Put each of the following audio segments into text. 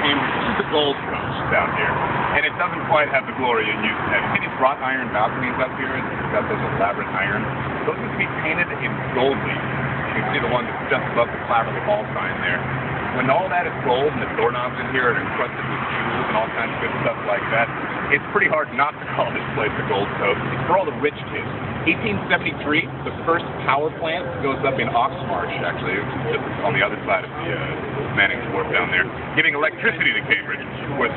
Cambridge. This is the Gold Coast down here. And it doesn't quite have the glory it used to have. You see these wrought iron balconies up here? It's got those elaborate iron. Those used to be painted in gold leaf. You can see the one that's just above the Claverley Hall sign there. When all that is gold and the doorknobs in here are encrusted with jewels and all kinds of good stuff like that, it's pretty hard not to call this place the Gold Coast. It's for all the rich kids. 1873, the first power plant goes up in Oxmarsh, actually, just on the other side of the Manning's Wharf down there, giving electricity to Cambridge. We're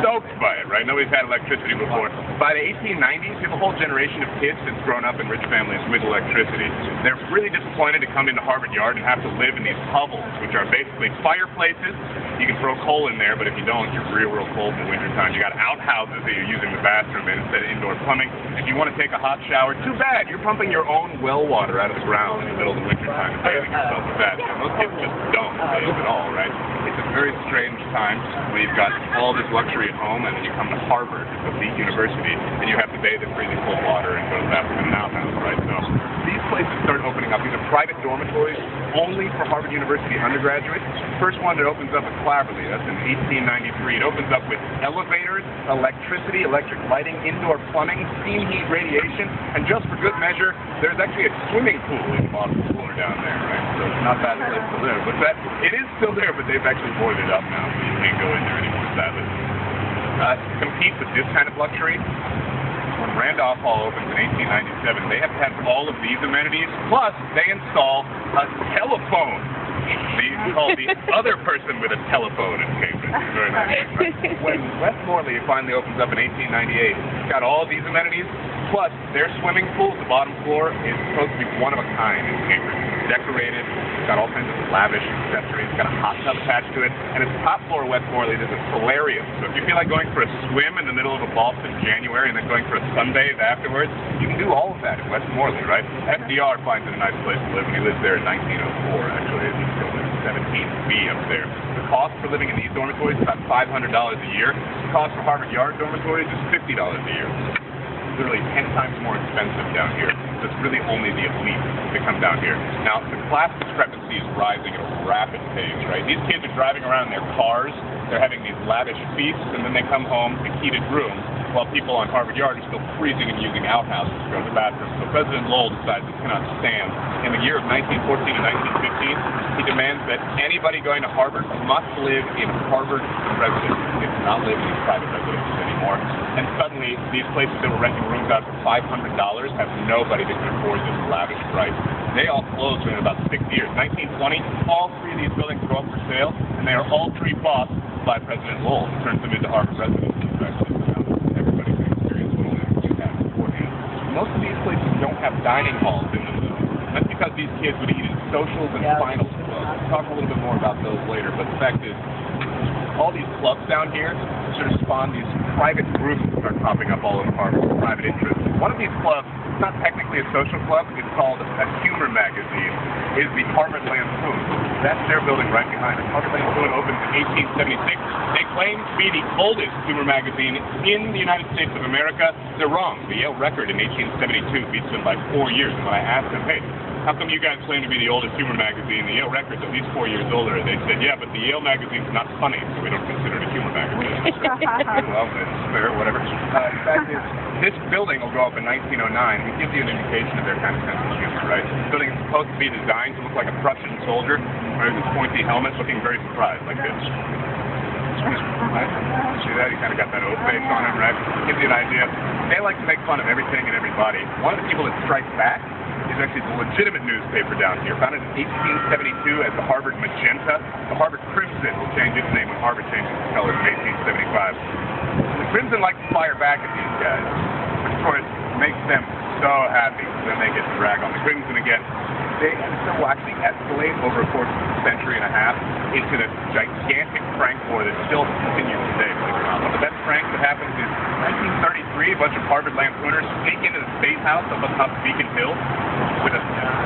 stoked by it, right? Nobody's had electricity before. By the 1890s, you have a whole generation of kids that's grown up in rich families with electricity. They're really disappointed to come into Harvard Yard and have to live in these hovels, which are basically fireplaces. You can throw coal in there, but if you don't, you're real cold in the wintertime. You got outhouses that you're using the bathroom in instead of indoor plumbing. If you want to take a hot shower, too bad. You're pumping your own well water out of the ground in the middle of the wintertime and bathing yourself with that. And most kids just don't bathe at all, right? It's a very strange time when you've got all this luxury at home and then you come to Harvard, the elite university, and you have to bathe in freezing cold water and go to the bathroom in an outhouse, right? So these places start opening up. These are private dormitories only for Harvard University undergraduates. First one that opens up at Claverley, that's in 1893. It opens up with elevators, electricity, electric lighting, indoor plumbing, steam heat, radiation, and just for good measure, there's actually a swimming pool in the bottom floor down there, right? So it's not bad place to live. But it is still there, but they've actually boarded it up now, so you can't go in there anymore, sadly. To compete with this kind of luxury, when Randolph Hall opens in 1897, they have to have all of these amenities, plus they install a telephone. They call the other person with a telephone in Cambridge. Very nice. Right? When Westmoreland finally opens up in 1898, it's got all these amenities, plus their swimming pool, the bottom floor, is supposed to be one of a kind in Cambridge. It's decorated, it's got all kinds of lavish accessories, it's got a hot tub attached to it, and at the top floor of Westmoreland is a solarium. So if you feel like going for a swim in the middle of a Boston January and then going for a sunbathe afterwards, you can do all of that in Westmoreland, right? FDR finds it a nice place to live, and he lives there in 1904, actually. He's still in 17B up there. The cost for living in these dormitories is about $500 a year. The cost for Harvard Yard dormitories is $50 a year. Literally 10 times more expensive down here. So it's really only the elite that come down here. Now, the class discrepancy is rising at a rapid pace, right? These kids are driving around in their cars, they're having these lavish feasts, and then they come home to heated rooms, while people on Harvard Yard are still freezing and using outhouses to go to the bathroom. So President Lowell decides he cannot stand. In the year of 1914 and 1915, he demands that anybody going to Harvard must live in Harvard residences. They do not live in private residences anymore. And suddenly, these places that were renting rooms out for $500 have nobody that can afford this lavish price. They all closed within about 6 years. 1920, all three of these buildings go up for sale, and they are all three bought by President Lowell, who turns them into Harvard residences. Everybody can experience what only you had beforehand. Most of these places don't have dining halls in them, though. That's because these kids would eat in socials and finals clubs. We'll talk a little bit more about those later, but the fact is, all these clubs down here sort of spawn these private groups that start popping up all over Harvard with private interests. One of these clubs, it's not technically a social club, it's called a humor magazine, is the Harvard Lampoon. That's their building right behind it. Harvard Lampoon opens in 1876. They claim to be the oldest humor magazine in the United States of America. They're wrong. The Yale Record in 1872 beats them by 4 years. And when I asked them, hey, how come you guys claim to be the oldest humor magazine? The Yale Record's at least 4 years older. They said, yeah, but the Yale magazine's not funny, so we don't consider it a humor magazine. Well, that's fair, whatever. The fact is, this building will go up in 1909, which gives you an indication of their kind of sense of humor, right? This building is supposed to be designed to look like a Prussian soldier, wearing this pointy helmet, looking very surprised, like this. Right? See that? He kind of got that old face on him, right? Gives you an idea. They like to make fun of everything and everybody. One of the people that strikes back is actually the legitimate newspaper down here, founded in 1872 as the Harvard Magenta. The Harvard Crimson will change its name when Harvard changes its colors in 1875. The Crimson like to fire back at these guys, which of course makes them so happy. Then they get to drag on the Crimson again. They will actually escalate over a course of a century and a half into this gigantic prank war that still continues today, believe it or not. One of the best pranks that happens is 1933, a bunch of Harvard Lampooners sneak into the State House up on top of Beacon Hill with a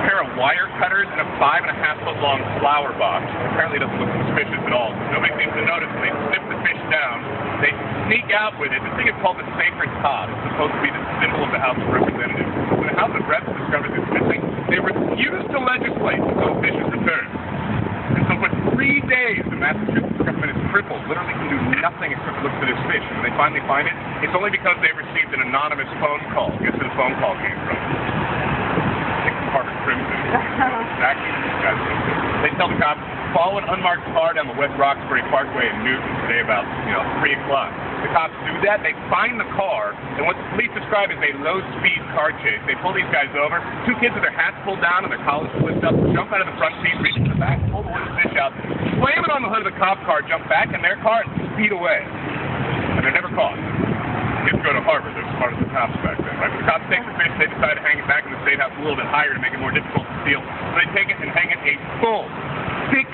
pair of wire cutters and a 5.5-foot long flower box. Apparently it doesn't look suspicious at all. Nobody seems to notice, and they snip the fish down. They sneak out with it. This thing is called the Sacred Cod. It's supposed to be the symbol of the House of Representatives. When the House of Reps discovers it's missing, they refuse to legislate until the fish is returned. And so for 3 days, the Massachusetts government is crippled, literally nothing except to look for this fish. And when they finally find it, it's only because they've received an anonymous phone call. Guess who the phone call came from? Harvard Crimson. Exactly what these guys do. They tell the cops, follow an unmarked car down the West Roxbury Parkway in Newton today about, 3 o'clock. The cops do that, they find the car, and what the police describe as a low-speed car chase. They pull these guys over, 2 kids with their hats pulled down and their collars flipped up, jump out of the front seat, reach to the back, pull the wooden fish out, slam it on the hood of the cop car, jump back in their car, and speed away. And they're never caught. Kids go to Harvard, they're smart as the cops back then, right? But the cops take the fish, they decide to hang it back in the State House a little bit higher to make it more difficult to steal. So they take it and hang it a full 6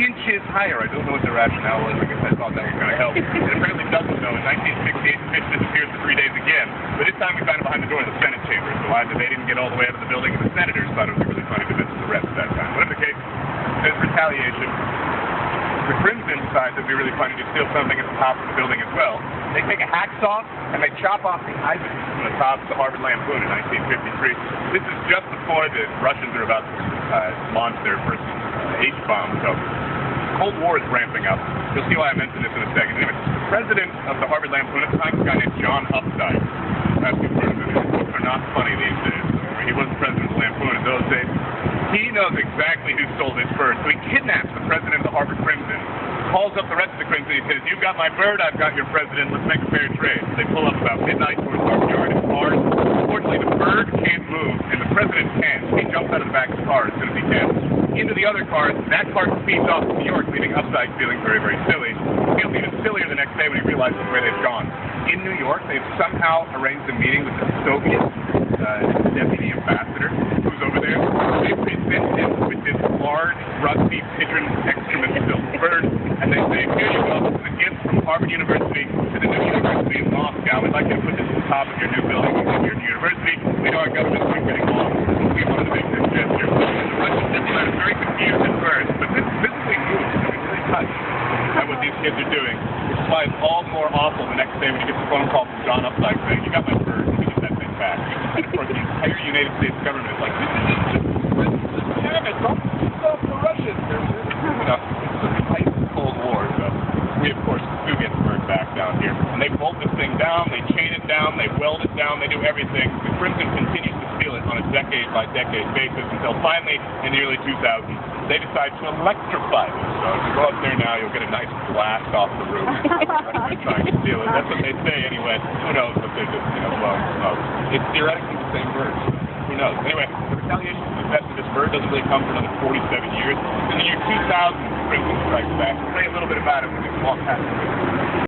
inches higher. I don't know what the rationale was. I guess I thought that was going to help. It apparently doesn't, though. In 1968, the fish disappeared for 3 days again, but this time we found it behind the door of the Senate chamber. So either they didn't get all the way out of the building, and the senators thought it was a really funny to visit the rest that time. Whatever the case, there's retaliation. The Crimson decides it would be really funny to steal something at the top of the building as well. They take a hacksaw and they chop off the ivory from the top of the Harvard Lampoon in 1953. This is just before the Russians are about to launch their first H-bomb, so the Cold War is ramping up. You'll see why I mentioned this in a second. Anyway, the president of the Harvard Lampoon at the time was a guy named John Updike. That's the president. His books are not funny these days. He wasn't president of the Lampoon in those days. He knows exactly who stole this bird, so he kidnaps the president of the Harvard Crimson, calls up the rest of the Crimson, he says, you've got my bird, I've got your president, let's make a fair trade. They pull up about midnight towards Harvard Yard in cars. Unfortunately, the bird can't move, and the president can. He jumps out of the back of the car as soon as he can. Into the other cars, that car speeds off to New York, leaving Updike feeling very, very silly. He feels even sillier the next day when he realizes where they've gone. In New York, they've somehow arranged a meeting with the Soviet deputy ambassador who's over there. They present him with this large, rusty, pigeon excrement-filled bird, and they say, here you go, this is a gift from Harvard University to the new university in Moscow. We'd like you to put this at the top of your new building at your university. We know our government's been getting along. We wanted to make this gesture. And the Russian diplomat is very confused at first, but this physically moves. He's really touched at what these kids are doing, which is why it's all the more awful the next day when he gets a phone call from John Updike saying, you got my bird, let me get that thing back. And of course, the entire United States government is like, damn it, don't stop the Russians. It's a tight Cold War, so we, of course, do get the bird back down here. And they bolt this thing down, they chain it down, they weld it down, they do everything. The Crimson continues to steal it on a decade-by-decade basis until finally, in the early 2000s, they decide to electrify it. So if you go up there now, you'll get a nice blast off the roof. They're trying to steal it. That's what they say anyway. Who knows what they're just, blowing smoke. It's theoretically the same bird. Who knows? Anyway, the retaliation for the theft of this bird doesn't really come for another 47 years. In the year 2000, Crimson strikes back. We'll say a little bit about it when we walk past it.